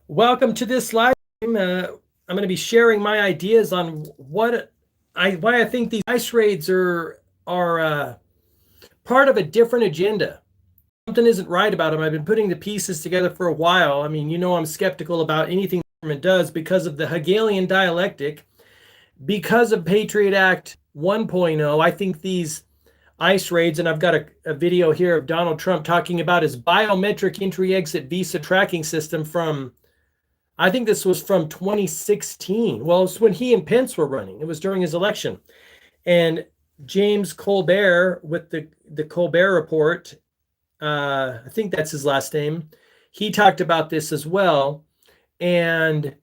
Welcome to this live stream. I'm going to be sharing my ideas on why I think these ICE raids are part of a different agenda. Something isn't right about them. I've been putting the pieces together for a while. I mean, I'm skeptical about anything the government does because of the Hegelian dialectic, because of Patriot Act 1.0. I think these ICE raids, and I've got a video here of Donald Trump talking about his biometric entry-exit visa tracking system from, I think this was from 2016. Well, it's when he and Pence were running. It was during his election. And James Colbert with the Colbert Report, I think that's his last name, he talked about this as well. And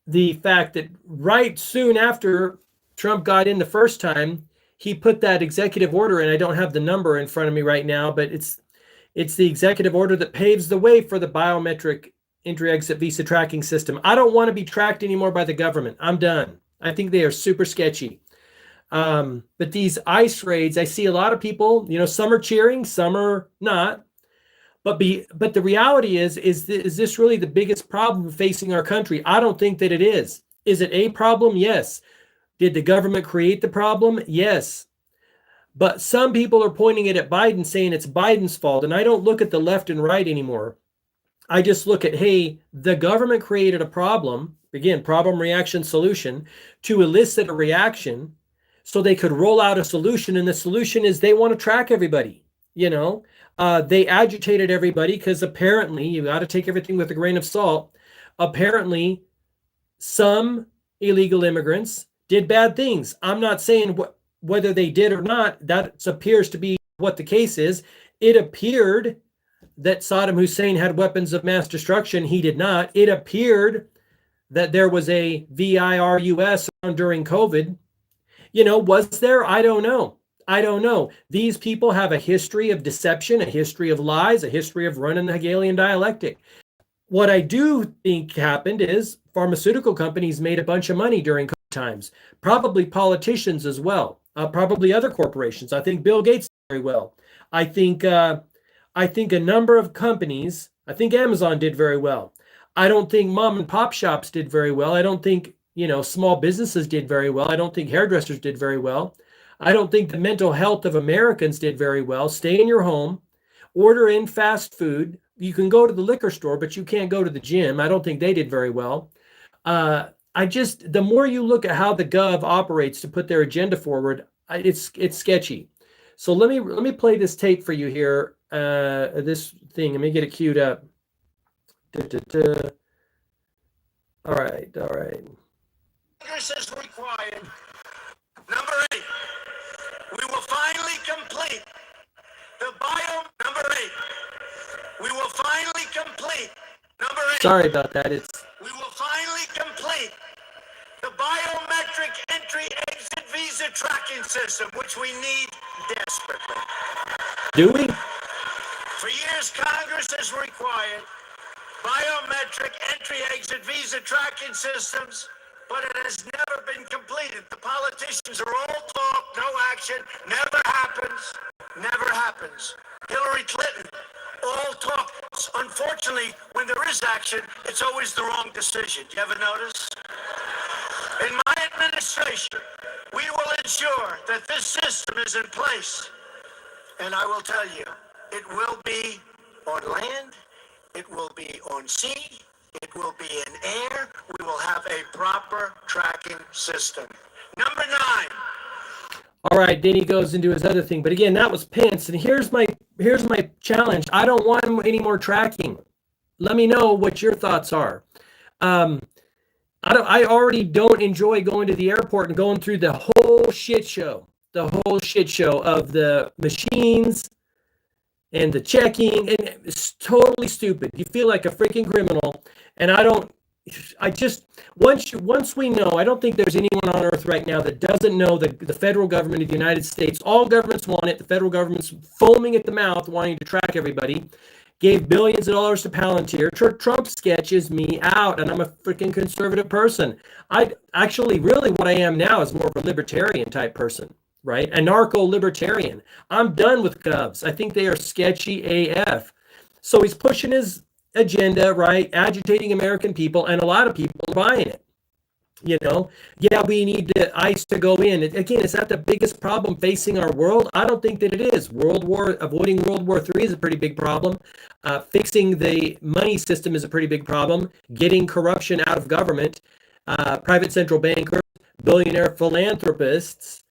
the fact that right soon after Trump got in the first time, he put that executive order, and I don't have the number in front of me right now, but it's the executive order that paves the way for the biometric entry-exit visa tracking system. I don't want to be tracked anymore by the government. I'm done. I think they are super sketchy. But these ICE raids, I see a lot of people, some are cheering, some are not. But the reality is this really the biggest problem facing our country? I don't think that it is. Is it a problem? Yes. Did the government create the problem? Yes. But some people are pointing it at Biden, saying it's Biden's fault. And I don't look at the left and right anymore. I just look at, hey, the government created a problem, again, problem, reaction, solution, to elicit a reaction so they could roll out a solution. And the solution is they want to track everybody. They agitated everybody because apparently, you got to take everything with a grain of salt. Apparently, some illegal immigrants did bad things. I'm not saying whether they did or not. That appears to be what the case is. It appeared that Saddam Hussein had weapons of mass destruction. He did not. It appeared that there was a virus during COVID. Was there? I don't know. These people have a history of deception, a history of lies, a history of running the Hegelian dialectic. What I do think happened is pharmaceutical companies made a bunch of money during COVID times, probably politicians as well, probably other corporations. I think Bill Gates did very well. I think a number of companies, I think Amazon did very well. I don't think mom and pop shops did very well. I don't think, small businesses did very well. I don't think hairdressers did very well. I don't think the mental health of Americans did very well. Stay in your home, order in fast food. You can go to the liquor store, but you can't go to the gym. I don't think they did very well. The more you look at how the gov operates to put their agenda forward, it's sketchy. So let me play this tape for you here. This thing, let me get it queued up. All right. Congress is required. Number 8, we will finally complete the number 8. We will finally complete number 8. Sorry about that. We will finally complete the biometric entry-exit visa tracking system, which we need desperately. Do we? For years, Congress has required biometric entry-exit visa tracking systems, but it has never been completed. The politicians are all talk, no action, never happens, never happens. Hillary Clinton, all talk. Unfortunately, when there is action, it's always the wrong decision. You ever notice? In my administration, we will ensure that this system is in place. And I will tell you, it will be on land, it will be on sea, it will be in air. We will have a proper tracking system. Number 9. All right, then he goes into his other thing. But again, that was Pence. And here's my challenge. I don't want any more tracking. Let me know what your thoughts are. I already don't enjoy going to the airport and going through the whole shit show of the machines and the checking, and it's totally stupid. You feel like a freaking criminal. And once we know, I don't think there's anyone on earth right now that doesn't know the federal government of the United States, all governments want it. The federal government's foaming at the mouth, wanting to track everybody, gave billions of dollars to Palantir. Trump sketches me out, and I'm a freaking conservative person. Really what I am now is more of a libertarian type person, right? A narco-libertarian. I'm done with govs. I think they are sketchy AF. So he's pushing his agenda, right? Agitating American people, and a lot of people are buying it. Yeah, we need ICE to go in. Again, is that the biggest problem facing our world? I don't think that it is. Avoiding World War III is a pretty big problem. Fixing the money system is a pretty big problem. Getting corruption out of government, private central bankers, billionaire philanthropists,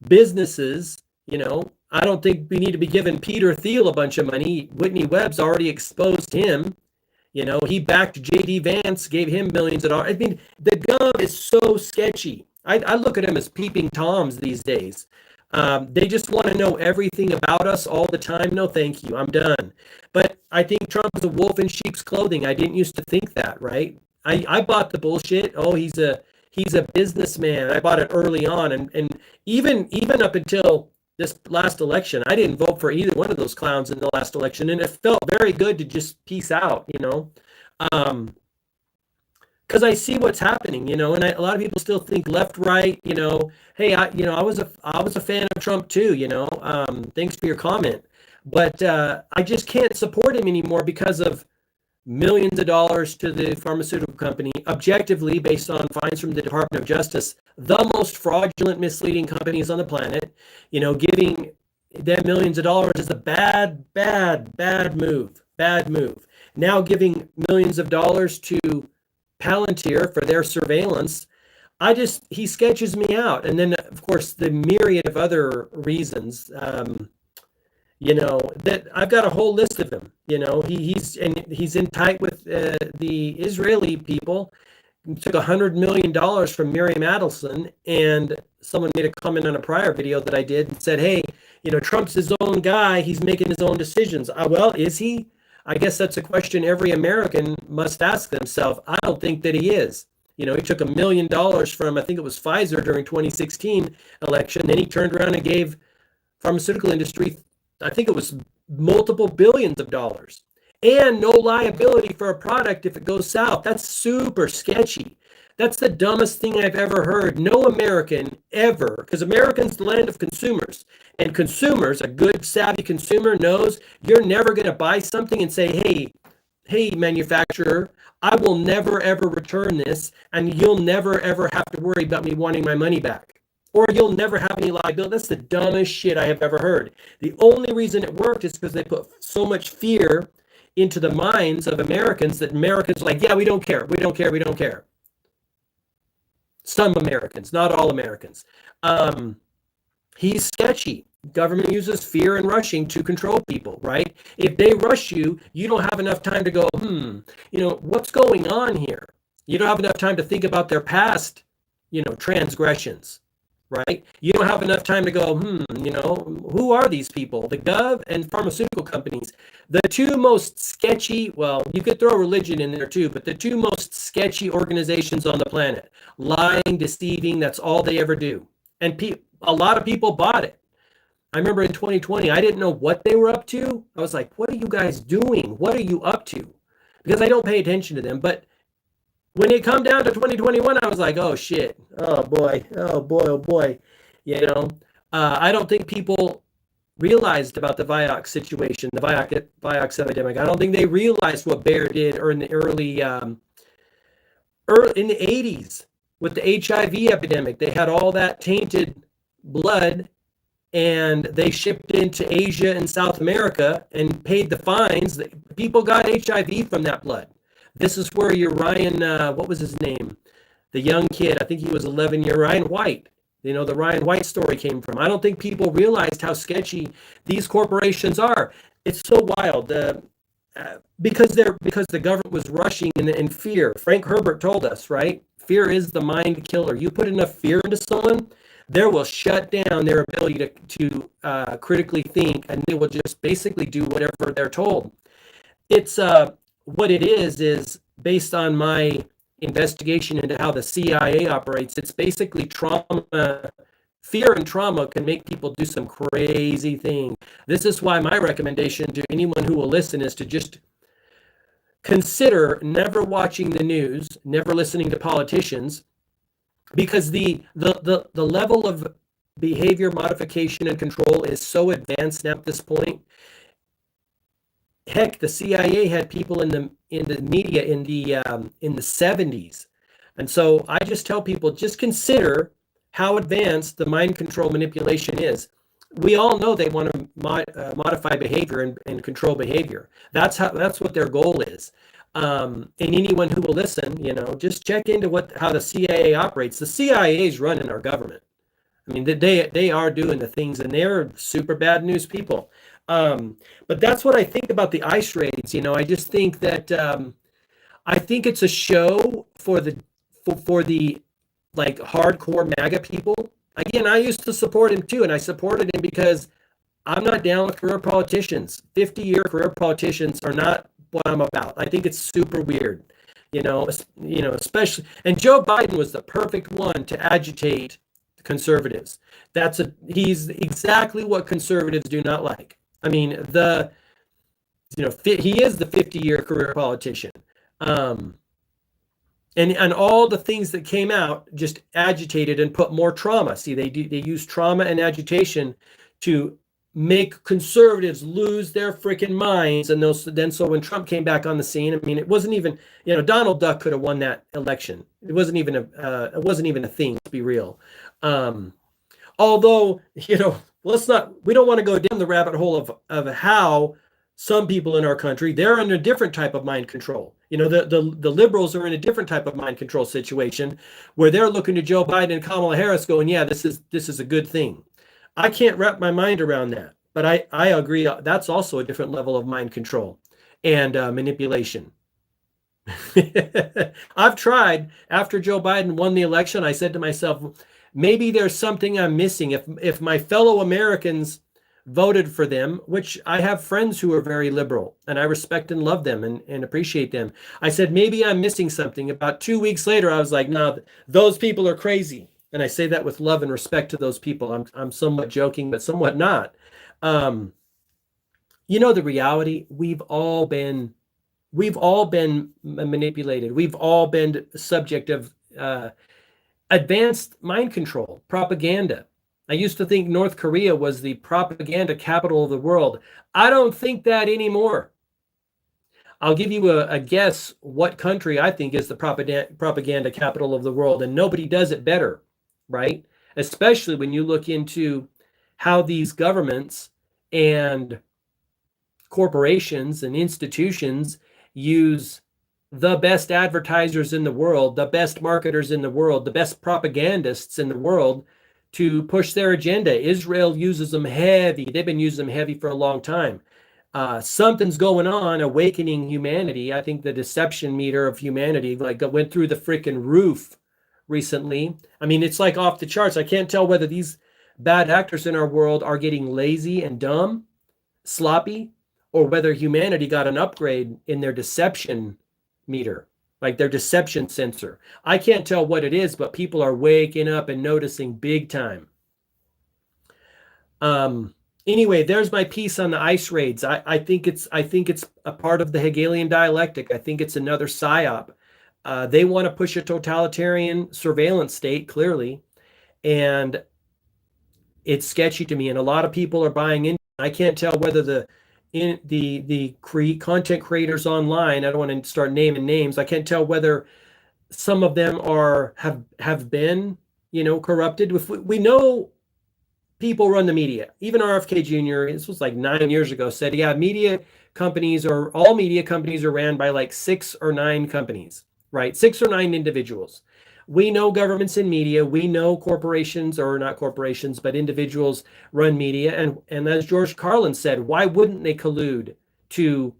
businesses. I don't think we need to be giving Peter Thiel a bunch of money. Whitney Webb's already exposed him. He backed J.D. Vance, gave him millions of dollars. I mean, the gov is so sketchy. I look at them as peeping Toms these days. They just want to know everything about us all the time. No, thank you. I'm done. But I think Trump is a wolf in sheep's clothing. I didn't used to think that, right? I bought the bullshit. Oh, he's a businessman. I bought it early on, and even up until this last election, I didn't vote for either one of those clowns in the last election, and it felt very good to just peace out, because I see what's happening, and a lot of people still think left, right, hey, I was a fan of Trump too, thanks for your comment, but I just can't support him anymore because of millions of dollars to the pharmaceutical company, objectively based on fines from the Department of Justice, the most fraudulent, misleading companies on the planet. Giving them millions of dollars is a bad move. Bad move. Now giving millions of dollars to Palantir for their surveillance, he sketches me out. And then, of course, the myriad of other reasons. That I've got a whole list of them. He's in tight with the Israeli people. He took $100 million from Miriam Adelson, and someone made a comment on a prior video that I did and said, hey, Trump's his own guy. He's making his own decisions. Well, is he? I guess that's a question every American must ask themselves. I don't think that he is. He took $1 million from, I think it was Pfizer during 2016 election. Then he turned around and gave pharmaceutical industry, I think it was multiple billions of dollars, and no liability for a product if it goes south. That's super sketchy. That's the dumbest thing I've ever heard. No American ever, because America's the land of consumers, and consumers, a good savvy consumer knows you're never going to buy something and say, hey, manufacturer, I will never ever return this, and you'll never ever have to worry about me wanting my money back. Or you'll never have any liability. That's the dumbest shit I have ever heard. The only reason it worked is because they put so much fear into the minds of Americans that Americans are like, yeah, we don't care. We don't care. We don't care. Some Americans, not all Americans. He's sketchy. Government uses fear and rushing to control people, right? If they rush you, you don't have enough time to go, what's going on here? You don't have enough time to think about their past, transgressions. Right? You don't have enough time to go, who are these people? The gov and pharmaceutical companies. The two most sketchy, well, you could throw religion in there too, but the two most sketchy organizations on the planet. Lying, deceiving, that's all they ever do. And a lot of people bought it. I remember in 2020, I didn't know what they were up to. I was like, what are you guys doing? What are you up to? Because I don't pay attention to them. But when it come down to 2021, I was like, oh, shit. Oh, boy. Oh, boy. Oh, boy. I don't think people realized about the Vioxx situation, the Vioxx epidemic. I don't think they realized what Bayer did or in the early in the 80s with the HIV epidemic. They had all that tainted blood, and they shipped into Asia and South America and paid the fines. People got HIV from that blood. This is where your Ryan, what was his name? The young kid, I think he was 11-year Ryan White. The Ryan White story came from. I don't think people realized how sketchy these corporations are. It's so wild because the government was rushing in fear. Frank Herbert told us, right? Fear is the mind killer. You put enough fear into someone, they will shut down their ability to critically think, and they will just basically do whatever they're told. It's what it is based on my investigation into how the CIA operates. It's basically trauma. Fear and trauma can make people do some crazy thing. This is why my recommendation to anyone who will listen is to just consider never watching the news, never listening to politicians, because the level of behavior modification and control is so advanced now at this point. Heck, the CIA had people in the media in the 70s. And so I just tell people, just consider how advanced the mind control manipulation is. We all know they want to modify behavior and control behavior. That's what their goal is. And anyone who will listen, just check into how the CIA operates. The CIA is running our government. I mean, they are doing the things, and they're super bad news people. But that's what I think about the ICE raids. I just think that I think it's a show for the like hardcore MAGA people. Again, I used to support him too, and I supported him because I'm not down with career politicians. 50-year career politicians are not what I'm about. I think it's super weird, especially. And Joe Biden was the perfect one to agitate conservatives. He's exactly what conservatives do not like. I mean, he is the 50-year career politician. And all the things that came out just agitated and put more trauma. See, they use trauma and agitation to make conservatives lose their freaking minds. And so when Trump came back on the scene, I mean, it wasn't even, Donald Duck could have won that election. It wasn't even a thing, to be real. Although, we don't want to go down the rabbit hole of how some people in our country, they're in a different type of mind control. The liberals are in a different type of mind control situation where they're looking to Joe Biden and Kamala Harris going, yeah, this is a good thing. I can't wrap my mind around that, but I agree. That's also a different level of mind control and manipulation. I've tried. After Joe Biden won the election, I said to myself, maybe there's something I'm missing. If my fellow Americans voted for them, which I have friends who are very liberal, and I respect and love them and appreciate them. I said, maybe I'm missing something. About 2 weeks later, I was like, no, those people are crazy. And I say that with love and respect to those people. I'm somewhat joking, but somewhat not. The reality, we've all been manipulated. We've all been subject of advanced mind control, propaganda. I used to think North Korea was the propaganda capital of the world. I don't think that anymore. I'll give you a guess what country I think is the propaganda capital of the world, and nobody does it better, right? Especially when you look into how these governments and corporations and institutions use the best advertisers in the world, the best marketers in the world, the best propagandists in the world to push their agenda. Israel uses them heavy. They've been using them heavy for a long time. Something's going on, awakening humanity. I think the deception meter of humanity went through the freaking roof recently. I mean, it's like off the charts. I can't tell whether these bad actors in our world are getting lazy and dumb, sloppy, or whether humanity got an upgrade in their deception meter, like their deception sensor. I can't tell what it is, but people are waking up and noticing big time. Anyway, there's my piece on the ICE raids. I think it's a part of the Hegelian dialectic. I think it's another psyop. They want to push a totalitarian surveillance state, clearly, and it's sketchy to me. And a lot of people are buying in. I can't tell whether the content creators online, I don't want to start naming names. I can't tell whether some of them have been, corrupted. We know people run the media. Even RFK Jr., this was like 9 years ago, said, yeah, all media companies are ran by like 6 or 9 companies, right? 6 or 9 individuals. We know governments in media. We know corporations, or not corporations, but individuals run media. And as George Carlin said, why wouldn't they collude to,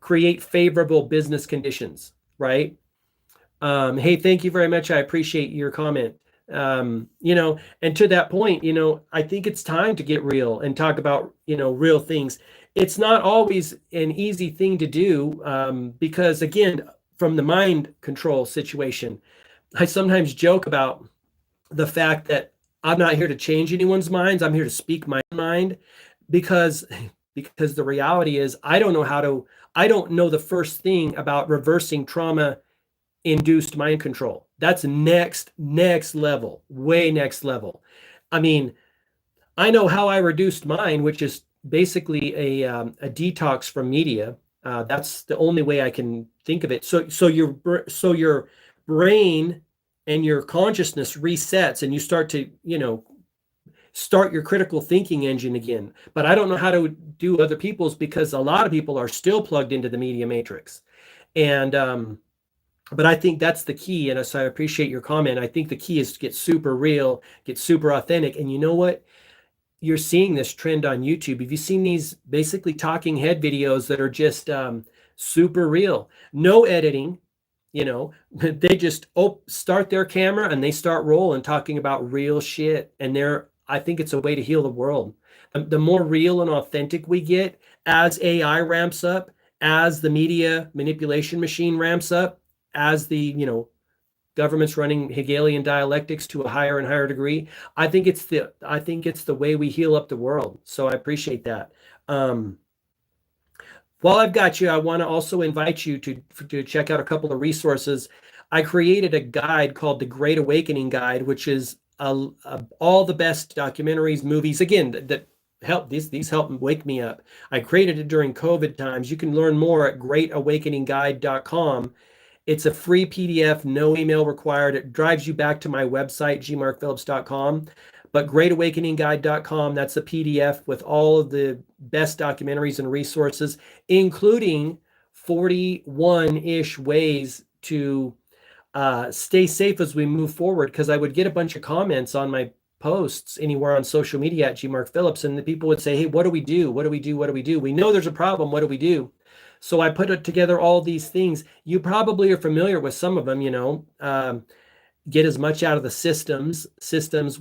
create favorable business conditions, right? Hey, thank you very much. I appreciate your comment. And to that point, I think it's time to get real and talk about, real things. It's not always an easy thing to do because, again, from the mind control situation, I sometimes joke about the fact that I'm not here to change anyone's minds. I'm here to speak my mind because the reality is I don't know the first thing about reversing trauma induced mind control. That's next level, way next level. I mean, I know how I reduced mine, which is basically a detox from media. That's the only way I can think of it. So your brain and your consciousness resets, and you start to start your critical thinking engine again. But I don't know how to do other people's, because a lot of people are still plugged into the media matrix. And but I think that's the key. And so I appreciate your comment. I think the key is to get super real, get super authentic. And you know what? You're seeing this trend on YouTube. Have you seen these basically talking head videos that are just super real? No editing, they just start their camera and they start rolling, talking about real shit. And I think it's a way to heal the world. The more real and authentic we get as AI ramps up, as the media manipulation machine ramps up, as the, government's running Hegelian dialectics to a higher and higher degree. I think it's the way we heal up the world. So I appreciate that. While I've got you, I want to also invite you to check out a couple of resources. I created a guide called the Great Awakening Guide, which is all the best documentaries, movies, again, that help these help wake me up. I created it during COVID times. You can learn more at greatawakeningguide.com. It's a free PDF, no email required. It drives you back to my website, gmarkphillips.com. But greatawakeningguide.com, that's a PDF with all of the best documentaries and resources, including 41-ish ways to stay safe as we move forward. Because I would get a bunch of comments on my posts anywhere on social media at gmarkphillips, and the people would say, hey, what do we do? What do we do? What do we do? We know there's a problem. What do we do? So I put together all these things. You probably are familiar with some of them, get as much out of the systems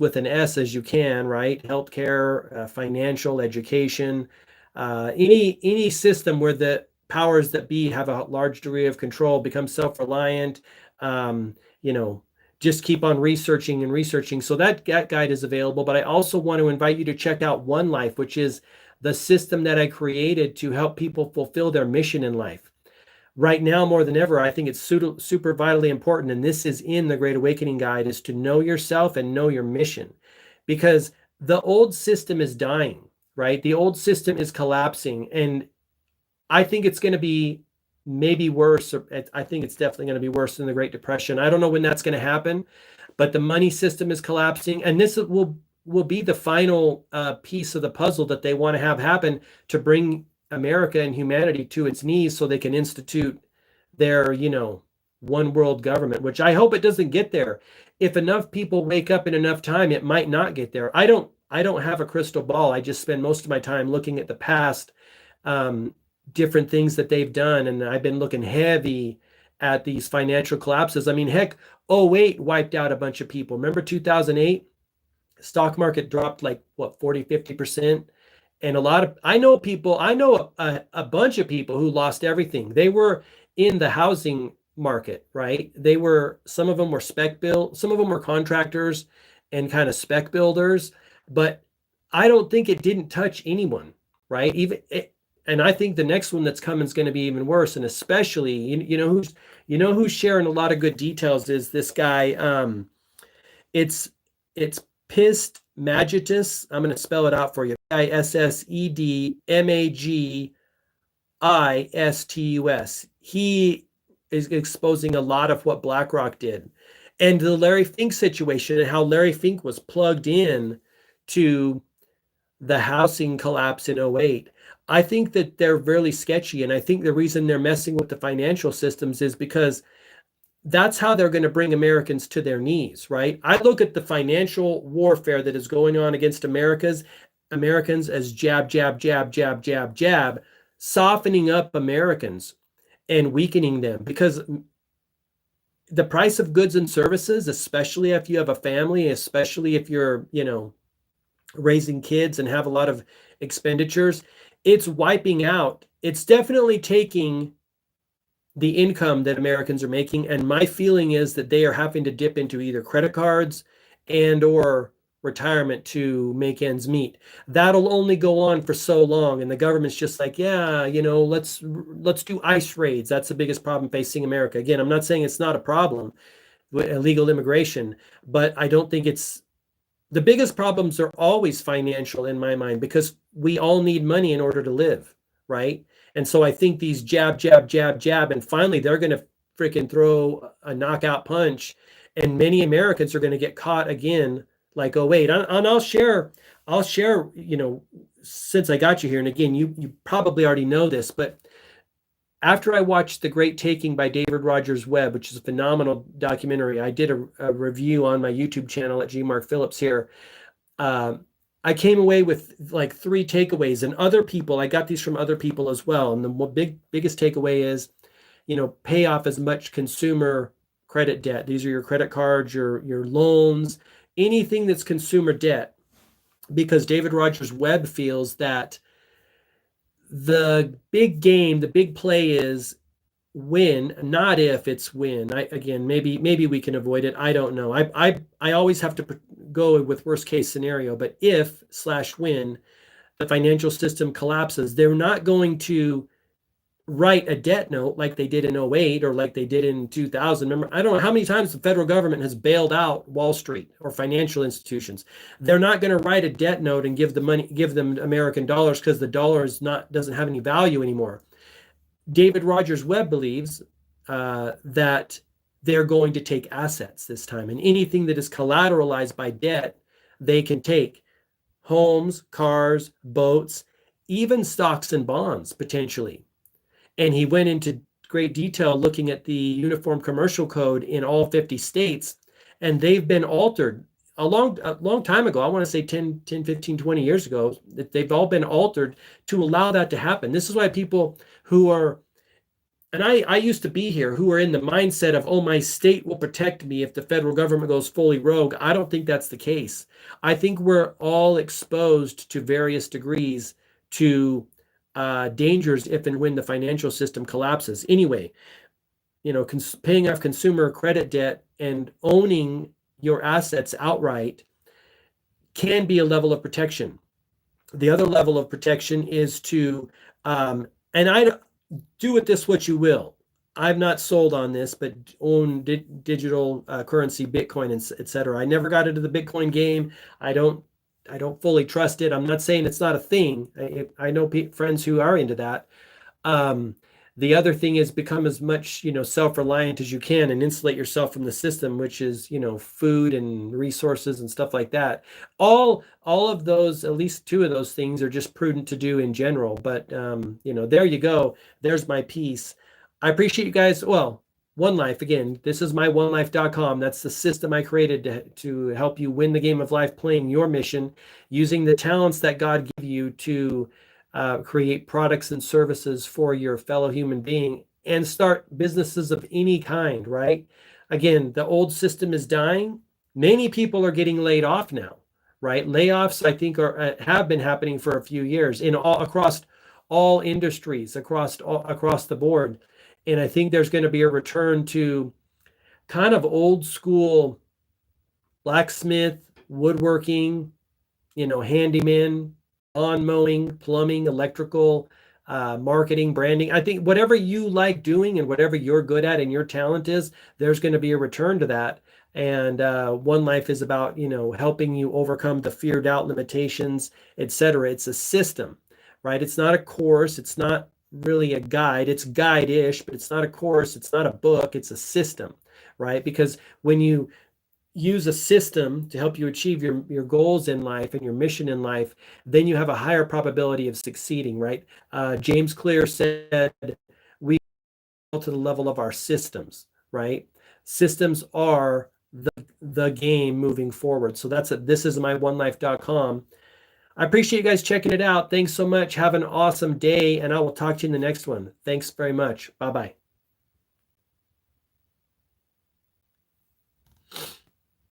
with an S as you can, right? Healthcare, financial, education, any system where the powers that be have a large degree of control, become self-reliant, just keep on researching and researching. So that guide is available. But I also want to invite you to check out One Life, which is the system that I created to help people fulfill their mission in life. Right now, more than ever, I think it's super vitally important, and this is in the Great Awakening Guide, is to know yourself and know your mission. Because the old system is dying, right? The old system is collapsing, and I think it's going to be maybe worse. I think it's definitely going to be worse than the Great Depression. I don't know when that's going to happen, but the money system is collapsing, and this will be the final piece of the puzzle that they want to have happen to bring America and humanity to its knees so they can institute their, one world government, which I hope it doesn't get there. If enough people wake up in enough time, it might not get there. I don't have a crystal ball. I just spend most of my time looking at the past, different things that they've done. And I've been looking heavy at these financial collapses. I mean, heck, 2008 wiped out a bunch of people. Remember 2008? Stock market dropped like 40, 50%. And I know a bunch of people who lost everything. They were in the housing market, right? Some of them were some of them were contractors and kind of spec builders, but I don't think it didn't touch anyone, right? And I think the next one that's coming is going to be even worse. And especially, who's sharing a lot of good details is this guy. It's Pissed Magitus. I'm going to spell it out for you. ISSEDMAGISTUS. He is exposing a lot of what BlackRock did, and the Larry Fink situation, and how Larry Fink was plugged in to the housing collapse in 2008. I think that they're really sketchy, and I think the reason they're messing with the financial systems is because that's how they're going to bring Americans to their knees, right? I look at the financial warfare that is going on against Americans as jab, jab, jab, jab, jab, jab, softening up Americans and weakening them, because the price of goods and services, especially if you have a family, especially if you're, raising kids and have a lot of expenditures, it's wiping out. It's definitely taking the income that Americans are making. And my feeling is that they are having to dip into either credit cards and or retirement to make ends meet. That'll only go on for so long. And the government's just like, yeah, let's do ICE raids. That's the biggest problem facing America. Again, I'm not saying it's not a problem with illegal immigration, but I don't think it's the biggest problems are always financial in my mind, because we all need money in order to live, right? And so I think these jab, jab, jab, jab, and finally they're going to freaking throw a knockout punch, and many Americans are going to get caught again. Like, oh wait, and I'll share, since I got you here, and again, you probably already know this, but after I watched The Great Taking by David Rogers Webb, which is a phenomenal documentary, I did a review on my YouTube channel at G. Mark Phillips here. I came away with like 3 takeaways, and other people, I got these from other people as well. And the biggest takeaway is, pay off as much consumer credit debt. These are your credit cards, your loans, anything that's consumer debt, because David Rogers Webb feels that the big game, the big play is when, not if, it's when. Again, maybe we can avoid it. I don't know. I always have to go with worst case scenario, but if/when the financial system collapses, they're not going to write a debt note like they did in 08 or like they did in 2000. Remember, I don't know how many times the federal government has bailed out Wall Street or financial institutions. They're not going to write a debt note and give them American dollars, because the dollar doesn't have any value anymore. David Rogers Webb believes that they're going to take assets this time, and anything that is collateralized by debt, they can take: homes, cars, boats, even stocks and bonds potentially. And he went into great detail looking at the Uniform Commercial Code in all 50 states, and they've been altered a long time ago. I want to say 10, 15, 20 years ago, that they've all been altered to allow that to happen. This is why people who are, and I used to be here, who are in the mindset of, oh, my state will protect me if the federal government goes fully rogue. I don't think that's the case. I think we're all exposed to various degrees to dangers if and when the financial system collapses. Anyway, paying off consumer credit debt and owning your assets outright can be a level of protection. The other level of protection is to, and I do with this what you will. I'm not sold on this, but own digital currency, Bitcoin, etc. I never got into the Bitcoin game. I don't fully trust it. I'm not saying it's not a thing. I know friends who are into that. The other thing is become as much, self-reliant as you can and insulate yourself from the system, which is, food and resources and stuff like that. All of those, at least 2 of those things, are just prudent to do in general. But, there you go. There's my piece. I appreciate you guys. Well, One Life, again, this is my onelife.com. That's the system I created to help you win the game of life, playing your mission, using the talents that God gave you to create products and services for your fellow human being, and start businesses of any kind, right? Again, the old system is dying. Many people are getting laid off now, right? Layoffs, I think, have been happening for a few years across all industries, across the board. And I think there's going to be a return to kind of old school blacksmith, woodworking, handyman, lawn mowing, plumbing, electrical, marketing, branding. I think whatever you like doing and whatever you're good at and your talent is, there's going to be a return to that. And One Life is about, helping you overcome the fear, doubt, limitations, etc. It's a system, right? It's not a course. It's not really a guide. It's guide-ish, but it's not a course. It's not a book. It's a system, right? Because when you use a system to help you achieve your goals in life and your mission in life, then you have a higher probability of succeeding, right? James Clear said, we go to the level of our systems, right? Systems are the game moving forward. So this is my onelife.com. I appreciate you guys checking it out. Thanks so much. Have an awesome day, and I will talk to you in the next one. Thanks very much. Bye-bye.